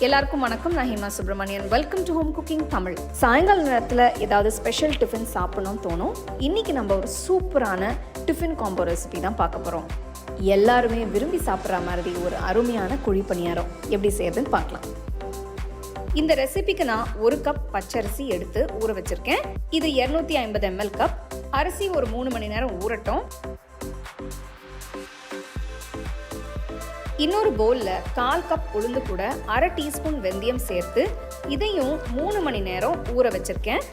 எல்லாருக்கும் வணக்கம். நான் Hema Subramanian. Welcome to home cooking Tamil. சாயங்கால நேரத்தில் ஏதாவது ஸ்பெஷல் டிஃபின் சாப்பிடணும்னு தோணும். இன்னைக்கு நம்ம ஒரு சூப்பரான டிஃபின் காம்போ ரெசிபி தான் பார்க்க போகிறோம். எல்லாருமே விரும்பி சாப்பிட்ற மாதிரி ஒரு அருமையான குழி பணியாரம் எப்படி செய்யறதுன்னு பார்க்கலாம். இந்த ரெசிபிக்கு நான் 1 கப் பச்சரிசி எடுத்து ஊற வச்சிருக்கேன். இது 250 ml கப். அரிசி ஒரு 3 மணி நேரம் ஊறட்டும். இன்னொரு பவுல்ல 1/4 கப் உளுந்து கூட 1/2 டீஸ்பூன் வெந்தயம் சேர்த்து இதையும் 3 மணி நேரம் ஊற வச்சிருக்கேன்.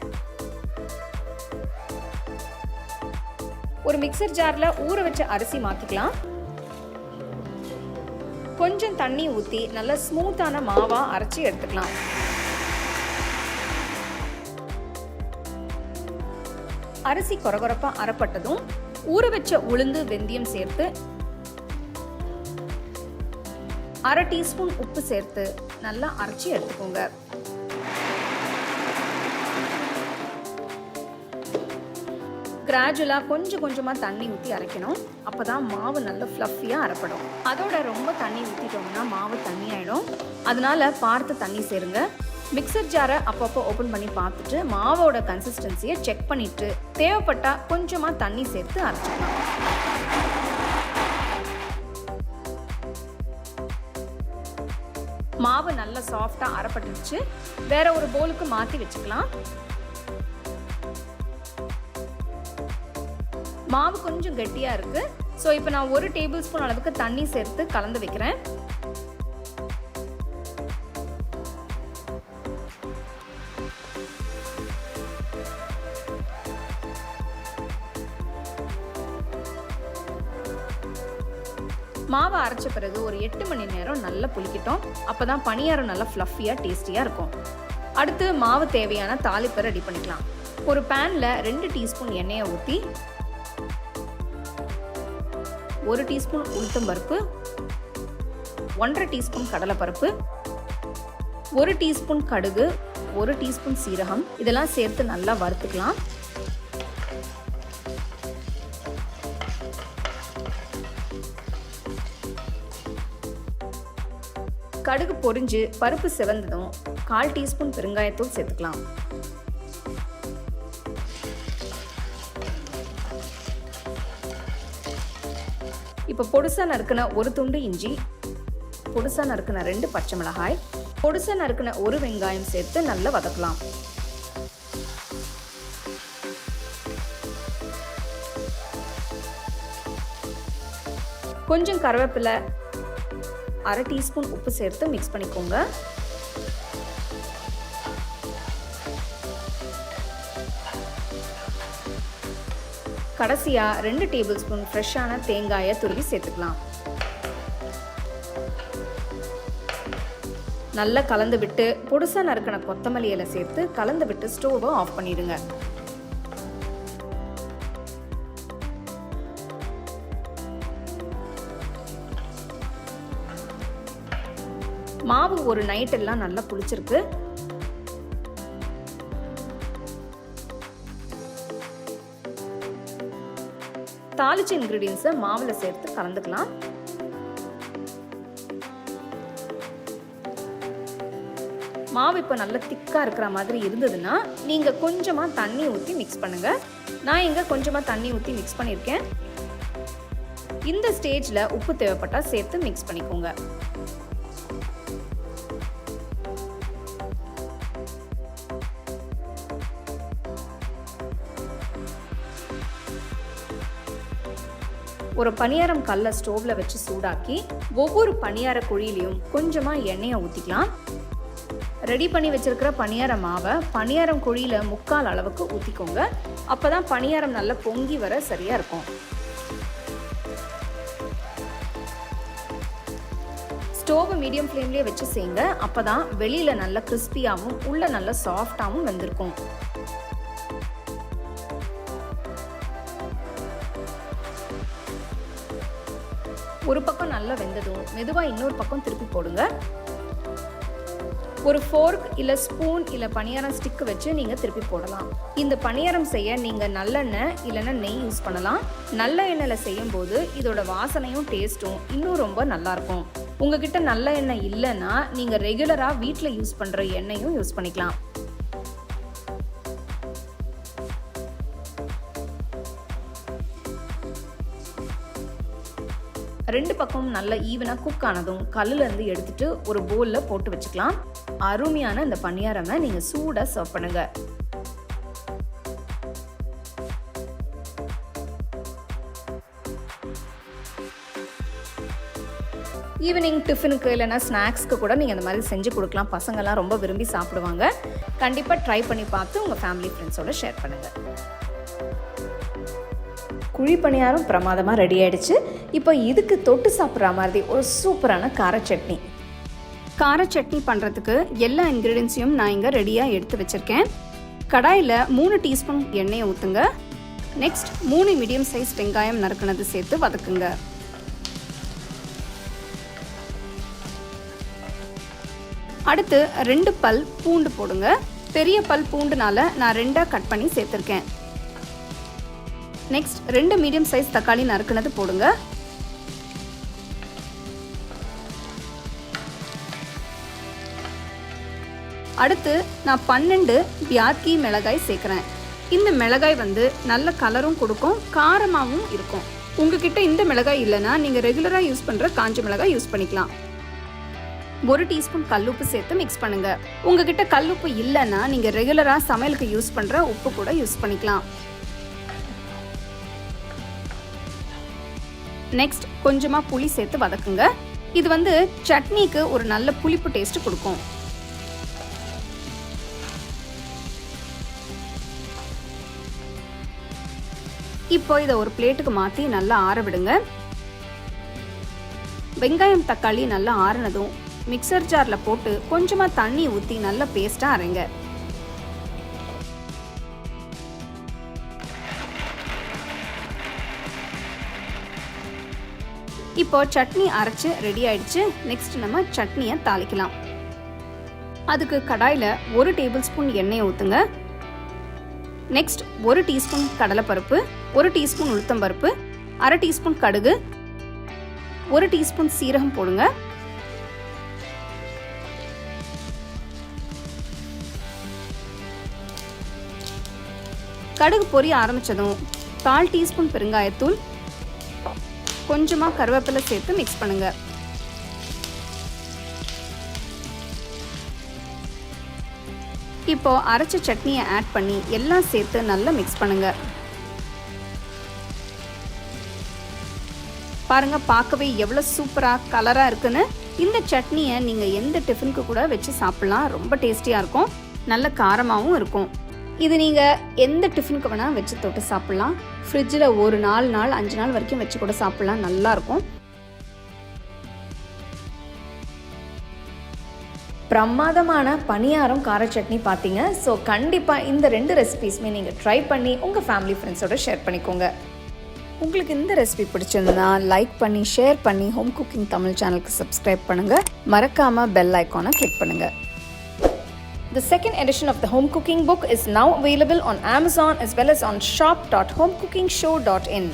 ஒரு மிக்சர் ஜார்ல ஊற வச்ச அரிசி மாத்திக்கலாம். கொஞ்சம் தண்ணி ஊற்றி நல்ல ஸ்மூத்தான மாவா அரைச்சி எடுத்துக்கலாம். அரிசி கொரகொரப்பா அரைப்பட்டதும் ஊற வச்ச உளுந்து வெந்தயம் சேர்த்து 1/2 டீஸ்பூன் உப்பு சேர்த்து நல்லா அரைச்சி எடுத்துக்கோங்க. கிராஜுவலா கொஞ்சம் கொஞ்சமா தண்ணி ஊற்றி அரைக்கணும். அப்பதான் மாவு நல்ல ஃப்ளஃபியா அரைப்படும். அதோட ரொம்ப தண்ணி ஊற்றிட்டோம்னா மாவு தண்ணி ஆயிடும். அதனால பார்த்து தண்ணி சேருங்க. மிக்சர் ஜாரை அப்பப்போ ஓப்பன் பண்ணி பார்த்துட்டு மாவோட கன்சிஸ்டன்சியை செக் பண்ணிட்டு தேவைப்பட்டா கொஞ்சமா தண்ணி சேர்த்து அரைச்சிக்கலாம். மாவு நல்லா சாஃப்டா அரைப்பட்டுருச்சு. வேற ஒரு பவுலுக்கு மாற்றி வச்சுக்கலாம். மாவு கொஞ்சம் கெட்டியா இருக்கு. ஸோ இப்போ நான் 1 டேபிள் ஸ்பூன் அளவுக்கு தண்ணி சேர்த்து கலந்து வைக்கிறேன். மாவை அரைச்ச பிறகு ஒரு 8 மணி நேரம் நல்லா புளிக்கட்டும். அப்பதான் பணியாரம் நல்லா ஃப்ளஃபியா டேஸ்டியா இருக்கும். அடுத்து மாவு தேவையான தாளிப்பை ரெடி பண்ணிக்கலாம். ஒரு பேன்ல 2 டீஸ்பூன் எண்ணெயை ஊற்றி 1 டீஸ்பூன் உளுத்தம்பருப்பு, 1/2 டீஸ்பூன் கடலைப்பருப்பு, 1 டீஸ்பூன் கடுகு, 1 டீஸ்பூன் சீரகம் இதெல்லாம் சேர்த்து நல்லா வறுத்துக்கலாம். கடுகு பொரிஞ்சு பருப்பு செவந்ததும் 1/4 டீஸ்பூன் பெருங்காயத்தூள் சேர்த்துக்கலாம். இப்போ பொடுசா நறுக்கின 1 துண்டு இஞ்சி, பொடுசா நறுக்கின 2 பச்சை மிளகாய், பொடுசா நறுக்கின 1 வெங்காயம் சேர்த்து நல்லா வதக்கலாம். கொஞ்சம் கருவேப்பிலை, 1/2 டீஸ்பூன் உப்பு சேர்த்து மிக்ஸ் பண்ணிக்கோங்க. கடைசியா 2 டேபிள் ஸ்பூன் ஃப்ரெஷ்ஷான தேங்காயை துருவி சேர்த்துக்கலாம். நல்லா கலந்து விட்டு பொடுசா நறுக்கின கொத்தமல்லி இலை சேர்த்து கலந்து விட்டு ஸ்டோவை ஆஃப் பண்ணிடுங்க. மாவு ஒரு நைட் எல்லாம் நல்லா புளிச்சிருக்கு. தாளிச்ச இன்கிரீடியன்ஸை மாவுல சேர்த்து கலந்துக்கலாம். மாவு இப்போ நல்லா திக்கா இருக்கிற மாதிரி இருந்ததுன்னா நீங்க கொஞ்சமா தண்ணி ஊற்றி மிக்ஸ் பண்ணுங்க. நான் இங்க கொஞ்சமா தண்ணி ஊற்றி மிக்ஸ் பண்ணியிருக்கேன். இந்த ஸ்டேஜ்ல உப்பு தேவைப்பட்டா சேர்த்து மிக்ஸ் பண்ணிக்கோங்க. ஒரு பணியாரம் கல்லை ஸ்டோவ்ல வச்சு சூடாக்கி ஒவ்வொரு பணியார குழியிலையும் கொஞ்சமா எண்ணெயை ஊற்றிக்கலாம். ரெடி பண்ணி வச்சிருக்கிற பணியார மாவை பணியாரம் குழியில 3/4 அளவுக்கு ஊற்றிக்கோங்க. அப்பதான் பணியாரம் நல்லா பொங்கி வர சரியா இருக்கும். ஸ்டோவை மீடியம் ஃப்ளேம்லயே வச்சு செய்யுங்க. அப்பதான் வெளியில நல்லா கிறிஸ்பியாவும் உள்ள நல்லா சாஃப்டாவும் வெந்திருக்கும். ஒரு பக்கம் நல்லா வெந்ததும் மெதுவா இன்னொரு பக்கம் திருப்பி போடுங்க. ஒரு ஃபோர்க் இல்ல ஸ்பூன் இல்ல பணியாரம் ஸ்டிக் வச்சு நீங்க திருப்பி போடலாம். இந்த பணியாரம் செய்ய நீங்க நல்லெண்ணெய் இல்லைன்னா நெய் யூஸ் பண்ணலாம். நல்ல எண்ணெயில செய்யும் போது இதோட வாசனையும் டேஸ்ட்டும் இன்னும் ரொம்ப நல்லா இருக்கும். உங்ககிட்ட நல்ல எண்ணெய் இல்லைன்னா நீங்கள் ரெகுலராக வீட்டில் யூஸ் பண்ணுற எண்ணெயும் யூஸ் பண்ணிக்கலாம். ரெண்டு பக்கமும் நல்ல ஈவனாக குக் ஆனதும் கல்லுலேருந்து எடுத்துட்டு ஒரு பவுலில் போட்டு வச்சுக்கலாம். அருமையான இந்த பணியாரமை நீங்கள் சூடாக சர்வ் பண்ணுங்க. ஈவினிங் டிஃபனுக்கு இல்லைனா ஸ்நாக்ஸ்க்கு கூட நீங்கள் இந்த மாதிரி செஞ்சு கொடுக்கலாம். பசங்கள்லாம் ரொம்ப விரும்பி சாப்பிடுவாங்க. கண்டிப்பாக ட்ரை பண்ணி பார்த்து உங்கள் ஃபேமிலி ஃப்ரெண்ட்ஸோட ஷேர் பண்ணுங்கள். குழி பணியாரம் பிரமாதமாக ரெடி ஆகிடுச்சு. இப்போ இதுக்கு தொட்டு சாப்பிட்ற மாதிரி ஒரு சூப்பரான கார சட்னி. கார சட்னி பண்ணுறதுக்கு எல்லா இன்க்ரீடியன்ஸையும் நான் இங்கே ரெடியாக எடுத்து வச்சுருக்கேன். கடாயில் 3 டீஸ்பூன் எண்ணெயை ஊற்றுங்க. நெக்ஸ்ட் 3 மீடியம் சைஸ் வெங்காயம் நறுக்கினது சேர்த்து வதக்குங்க. அடுத்து 2 பல் பூண்டு போடுங்க. பெரிய பல் பூண்டுனால நான் 2 கட் பண்ணி சேர்த்துருக்கேன். நெக்ஸ்ட் 2 மீடியம் சைஸ் தக்காளி நறுக்கினது போடுங்க. அடுத்து நான் 12 பியாத்கி மிளகாய் சேர்க்குறேன். இந்த மிளகாய் நல்ல கலரும் கொடுக்கும், காரமாகவும் இருக்கும். உங்ககிட்ட இந்த மிளகாய் இல்லைன்னா நீங்கள் ரெகுலராக யூஸ் பண்ணுற காஞ்ச மிளகாய் யூஸ் பண்ணிக்கலாம். 1 டீஸ்பூன் கல்லுப்பு சேர்த்து மிக்ஸ் பண்ணுங்க. உங்ககிட்ட கல்லுப்பு இல்லைன்னா நீங்கள் ரெகுலராக சமையலுக்கு யூஸ் பண்ணுற உப்பு கூட யூஸ் பண்ணிக்கலாம். நெக்ஸ்ட் கொஞ்சமாக புளி சேர்த்து வதக்குங்க. இது சட்னிக்கு ஒரு நல்ல புளிப்பு டேஸ்ட் கொடுக்கும். இப்போ இதை ஒரு பிளேட்டுக்கு மாற்றி நல்லா ஆற விடுங்க. வெங்காயம் தக்காளி நல்லா ஆறினதும் மிக்சர் ஜாரில் போட்டு கொஞ்சமாக தண்ணி ஊற்றி நல்லா பேஸ்ட்டாக அரைங்க. இப்போ சட்னி அரைச்சு ரெடி ஆயிடுச்சு. நெக்ஸ்ட் நம்ம சட்னியை தாளிக்கலாம். அதுக்கு கடாயில் 1 டேபிள் ஸ்பூன் எண்ணெயை ஊற்றுங்க. நெக்ஸ்ட் 1 டீஸ்பூன் கடலைப்பருப்பு, 1 டீஸ்பூன் உளுத்தம்பருப்பு, 1/2 டீஸ்பூன் கடுகு, 1 டீஸ்பூன் சீரகம் போடுங்க. கடுகு பொரிய ஆரம்பிச்சதும் 1/4 டீஸ்பூன் பெருங்காயத்தூள், கொஞ்சமாக கருவேப்பிலை சேர்த்து மிக்ஸ் பண்ணுங்க. இப்போ அரைச்ச சட்னியை ஆட் பண்ணி எல்லாம் சேர்த்து நல்லா மிக்ஸ் பண்ணுங்க. பாருங்க, பார்க்கவே எவ்வளோ சூப்பராக கலராக இருக்குன்னு. இந்த சட்னியை நீங்கள் எந்த டிஃபனுக்கு கூட வச்சு சாப்பிட்லாம். ரொம்ப டேஸ்டியாக இருக்கும், நல்ல காரமாகவும் இருக்கும். இது நீங்கள் எந்த டிஃபனுக்கு வேணால் வச்சு தொட்டு சாப்பிட்லாம். ஃப்ரிட்ஜில் ஒரு 4 நாள் 5 நாள் வரைக்கும் வச்சு கூட சாப்பிட்லாம், நல்லாயிருக்கும். பிரமாதமான பணியாரம் கார சட்னி பார்த்தீங்க. ஸோ கண்டிப்பாக இந்த 2 ரெசிபீஸுமே நீங்கள் ட்ரை பண்ணி உங்கள் ஃபேமிலி ஃப்ரெண்ட்ஸோட ஷேர் பண்ணிக்கோங்க. உங்களுக்கு இந்த ரெசிபி பிடிச்சிருந்தா லைக் பண்ணி ஷேர் பண்ணி ஹோம் குக்கிங் தமிழ் சேனலுக்கு சப்ஸ்கிரைப் பண்ணுங்கள். மறக்காமல் பெல் ஐக்கானை கிளிக் பண்ணுங்கள். The second edition of the home cooking book is now available on Amazon as well as on shop.homecookingshow.in.